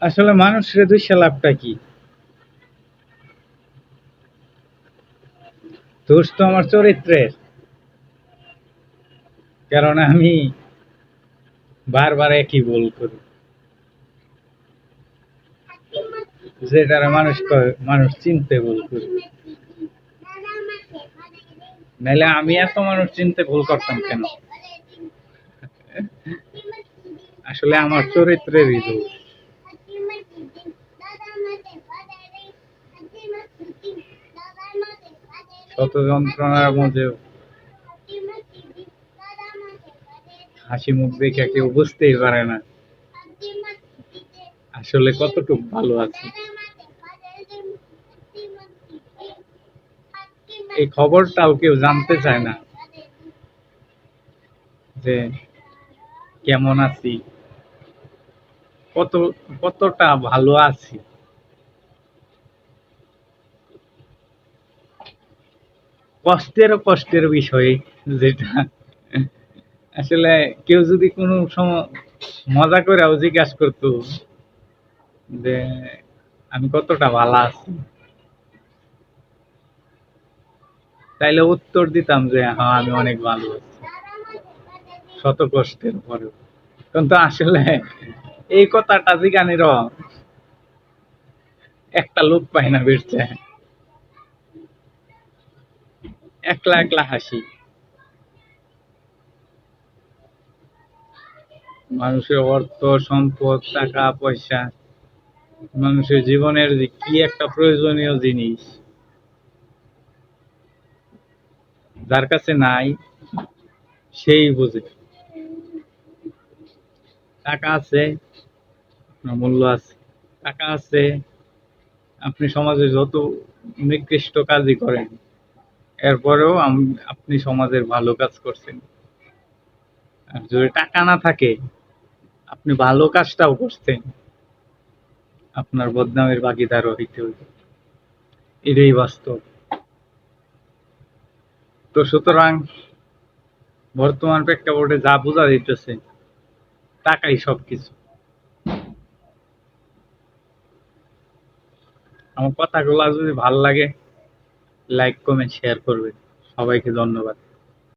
আসলে মানুষের দুইশা লাভটা কি? দোষ তো আমার চরিত্রের, কারণ আমি বারবার একই ভুল করি, যেটারে মানুষ চিনতে ভুল করি। নাহলে আমি এত মানুষ চিনতে ভুল করতাম কেন? আসলে আমার চরিত্রেরই দোষ। শত যন্ত্রণার মধ্যেও হাসি মুখ দেখে কেউ বুঝতেই পারে না আসলে কতটুকু ভালো আছে। এই খবরটাও কেউ জানতে চায় না যে কেমন আছি, কত কতটা ভালো আছি। কষ্টের বিষয়, যেটা আসলে কেউ যদি কোনো সময় মজা করেও জিজ্ঞাসা করতো যে আমি কতটা ভালো আছি, তাইলে উত্তর দিতাম যে হ্যাঁ আমি অনেক ভালো আছি, শত কষ্টের পরেও। কিন্তু আসলে এই কথাটা জিগানিরও একটা লোক পাই না বেরছে, একলা একলা হাসি। মানুষের অর্থ সম্পদ টাকা পয়সা, মানুষের জীবনের যে কি একটা প্রয়োজনীয় জিনিস, যার কাছে নাই সেই বুঝে। টাকা আছে, আপনার মূল্য আছে। টাকা আছে, আপনি সমাজে যত নিকৃষ্ট কাজই করেন, এরপরেও আপনি সমাজের ভালো কাজ করছেন। আর যদি টাকা না থাকে, আপনি ভালো কাজটাও করছেন, আপনার বদনামের ভাগীদারও হইতে হইবে। এটাই বাস্তব। তো সুতরাং বর্তমান প্রেক্ষাপটে যা বোঝা যাইতেছে, টাকাই সবকিছু। আমার কথাগুলো যদি ভাল লাগে, লাইক কমেন্ট শেয়ার করবেন। সবাইকে ধন্যবাদ।